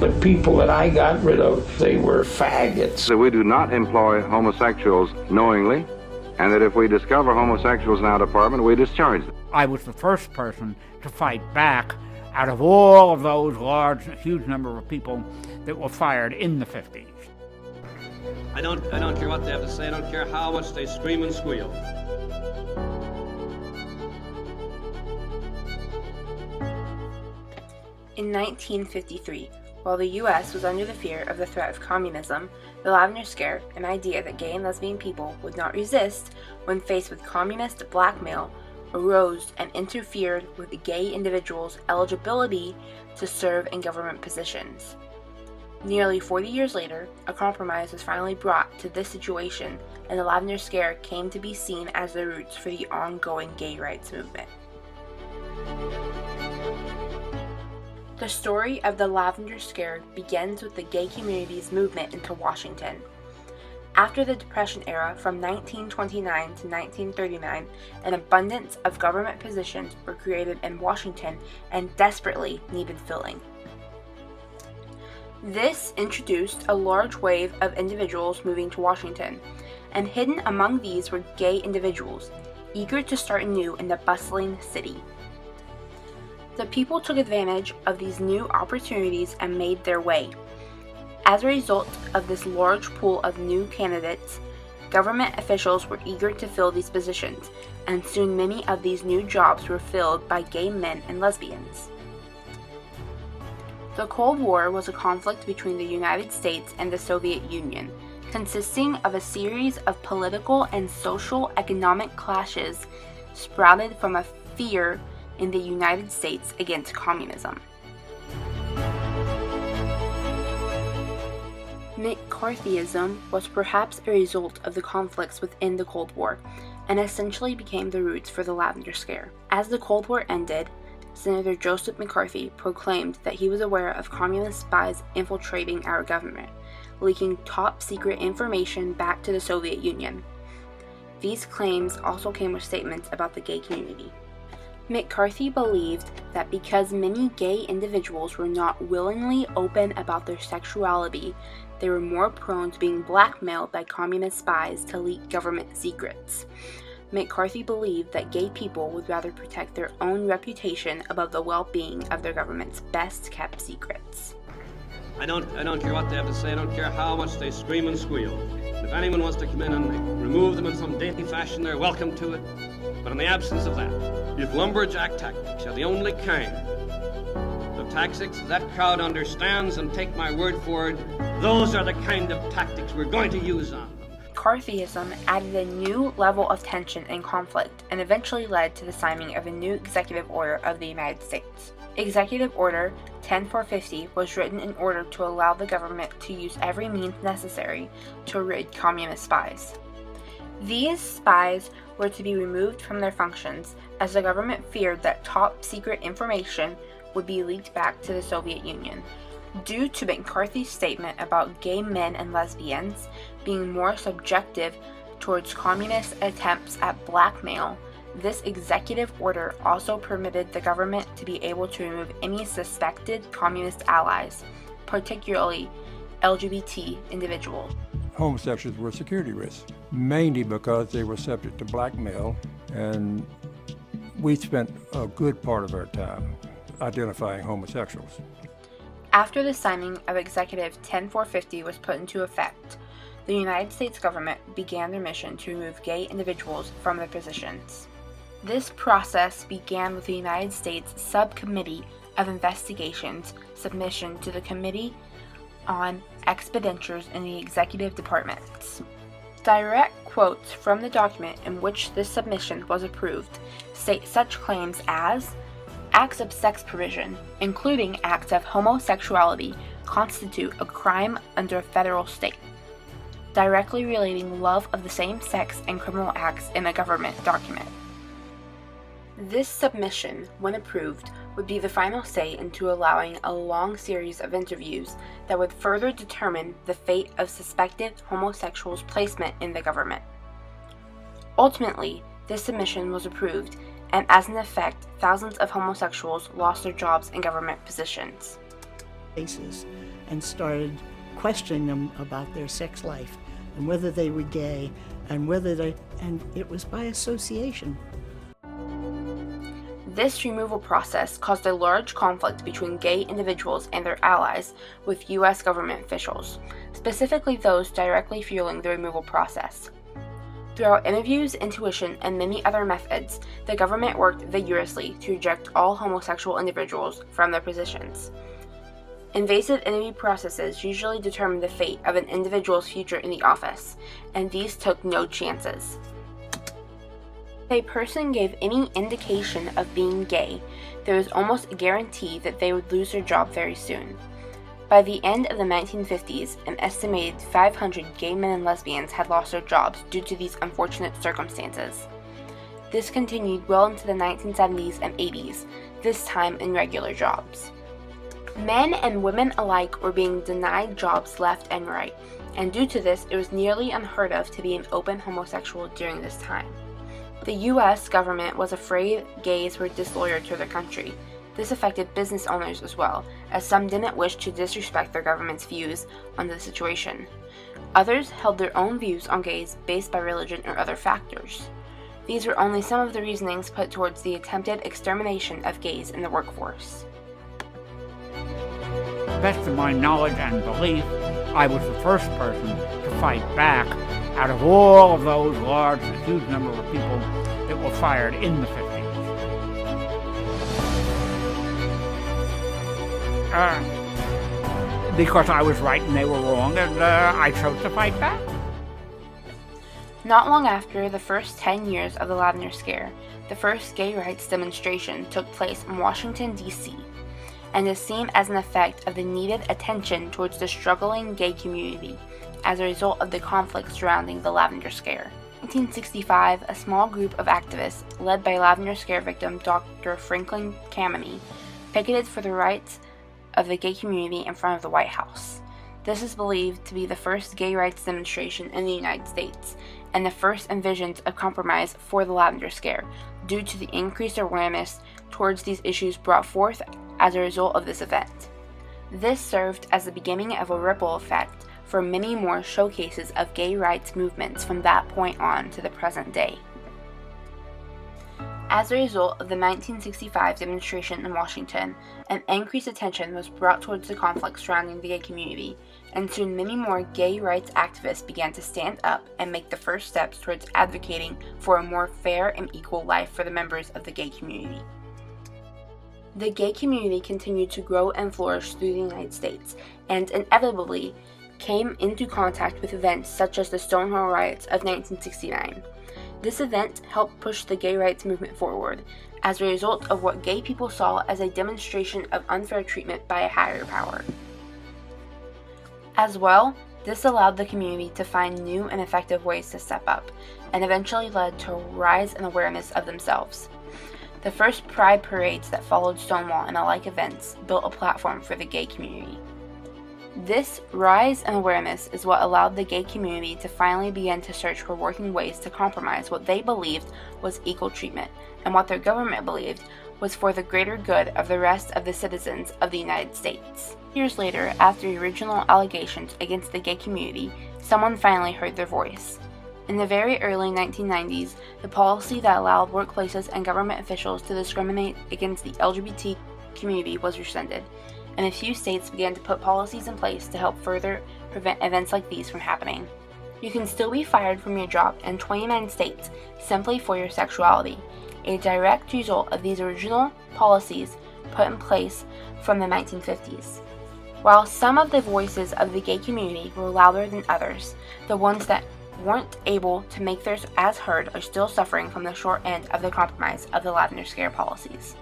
The people that I got rid of, they were faggots. That we do not employ homosexuals knowingly, and that if we discover homosexuals in our department, we discharge them. I was the first person to fight back out of all of those huge number of people that were fired in the 50s. I don't care what they have to say. I don't care how much they scream and squeal. In 1953, while the U.S. was under the fear of the threat of communism, the Lavender Scare, an idea that gay and lesbian people would not resist when faced with communist blackmail, arose and interfered with the gay individuals' eligibility to serve in government positions. Nearly 40 years later, a compromise was finally brought to this situation, and the Lavender Scare came to be seen as the roots for the ongoing gay rights movement. The story of the Lavender Scare begins with the gay community's movement into Washington. After the Depression era from 1929 to 1939, an abundance of government positions were created in Washington and desperately needed filling. This introduced a large wave of individuals moving to Washington, and hidden among these were gay individuals, eager to start anew in the bustling city. The people took advantage of these new opportunities and made their way. As a result of this large pool of new candidates, government officials were eager to fill these positions, and soon many of these new jobs were filled by gay men and lesbians. The Cold War was a conflict between the United States and the Soviet Union, consisting of a series of political and social economic clashes sprouted from a fear in the United States against communism. McCarthyism was perhaps a result of the conflicts within the Cold War, and essentially became the roots for the Lavender Scare. As the Cold War ended, Senator Joseph McCarthy proclaimed that he was aware of communist spies infiltrating our government, leaking top-secret information back to the Soviet Union. These claims also came with statements about the gay community. McCarthy believed that because many gay individuals were not willingly open about their sexuality, they were more prone to being blackmailed by communist spies to leak government secrets. McCarthy believed that gay people would rather protect their own reputation above the well-being of their government's best-kept secrets. I don't care what they have to say. I don't care how much they scream and squeal. If anyone wants to come in and remove them in some dainty fashion, they're welcome to it. But in the absence of that, if lumberjack tactics are the only kind of tactics that crowd understands, and take my word for it, those are the kind of tactics we're going to use on them. McCarthyism added a new level of tension and conflict, and eventually led to the signing of a new executive order of the United States. Executive Order 10450 was written in order to allow the government to use every means necessary to rid communist spies. These spies were to be removed from their functions, as the government feared that top-secret information would be leaked back to the Soviet Union. Due to McCarthy's statement about gay men and lesbians being more subjective towards communist attempts at blackmail, this executive order also permitted the government to be able to remove any suspected communist allies, particularly LGBT individuals. Homosexuals were security risks, mainly because they were subject to blackmail, and we spent a good part of our time identifying homosexuals. After the signing of Executive 10450 was put into effect, the United States government began their mission to remove gay individuals from their positions. This process began with the United States Subcommittee of Investigation's submission to the Committee on Expenditures in the Executive Departments. Direct quotes from the document in which this submission was approved state such claims as acts of sex perversion, including acts of homosexuality, constitute a crime under a federal state, directly relating love of the same sex and criminal acts in a government document. This submission, when approved, would be the final say into allowing a long series of interviews that would further determine the fate of suspected homosexuals' placement in the government. Ultimately, this submission was approved, and as an effect, thousands of homosexuals lost their jobs in government positions. cases and started questioning them about their sex life and whether they were gay and and it was by association. This removal process caused a large conflict between gay individuals and their allies with U.S. government officials, specifically those directly fueling the removal process. Throughout interviews, intuition, and many other methods, the government worked vigorously to reject all homosexual individuals from their positions. Invasive interview processes usually determine the fate of an individual's future in the office, and these took no chances. If a person gave any indication of being gay, there was almost a guarantee that they would lose their job very soon. By the end of the 1950s, an estimated 500 gay men and lesbians had lost their jobs due to these unfortunate circumstances. This continued well into the 1970s and 80s, this time in regular jobs. Men and women alike were being denied jobs left and right, and due to this, it was nearly unheard of to be an open homosexual during this time. The U.S. government was afraid gays were disloyal to their country. This affected business owners as well, as some didn't wish to disrespect their government's views on the situation. Others held their own views on gays based by religion or other factors. These were only some of the reasonings put towards the attempted extermination of gays in the workforce. To the best of my knowledge and belief, I was the first person to fight back out of all of those large and huge number of people that were fired in the 50s. Because I was right and they were wrong, and I chose to fight back. Not long after the first 10 years of the Lavender Scare, the first gay rights demonstration took place in Washington, D.C., and is seen as an effect of the needed attention towards the struggling gay community as a result of the conflict surrounding the Lavender Scare. In 1965, a small group of activists, led by Lavender Scare victim Dr. Franklin Kameny, picketed for the rights of the gay community in front of the White House. This is believed to be the first gay rights demonstration in the United States, and the first envisions of compromise for the Lavender Scare, due to the increased awareness towards these issues brought forth as a result of this event. This served as the beginning of a ripple effect for many more showcases of gay rights movements from that point on to the present day. As a result of the 1965 demonstration in Washington, an increased attention was brought towards the conflict surrounding the gay community, and soon many more gay rights activists began to stand up and make the first steps towards advocating for a more fair and equal life for the members of the gay community. The gay community continued to grow and flourish through the United States, and inevitably came into contact with events such as the Stonewall Riots of 1969. This event helped push the gay rights movement forward, as a result of what gay people saw as a demonstration of unfair treatment by a higher power. As well, this allowed the community to find new and effective ways to step up, and eventually led to a rise in awareness of themselves. The first pride parades that followed Stonewall and alike events built a platform for the gay community. This rise in awareness is what allowed the gay community to finally begin to search for working ways to compromise what they believed was equal treatment, and what their government believed was for the greater good of the rest of the citizens of the United States. Years later, after the original allegations against the gay community, someone finally heard their voice. In the very early 1990s, the policy that allowed workplaces and government officials to discriminate against the LGBT community was rescinded, and a few states began to put policies in place to help further prevent events like these from happening. You can still be fired from your job in 29 states simply for your sexuality, a direct result of these original policies put in place from the 1950s. While some of the voices of the gay community were louder than others, the ones that weren't able to make theirs as heard are still suffering from the short end of the compromise of the Lavender Scare policies.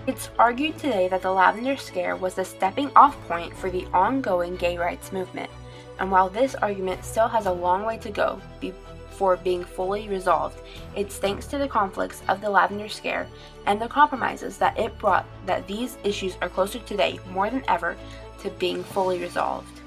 It's argued today that the Lavender Scare was the stepping off point for the ongoing gay rights movement, and while this argument still has a long way to go before being fully resolved, it's thanks to the conflicts of the Lavender Scare and the compromises that it brought that these issues are closer today more than ever to being fully resolved.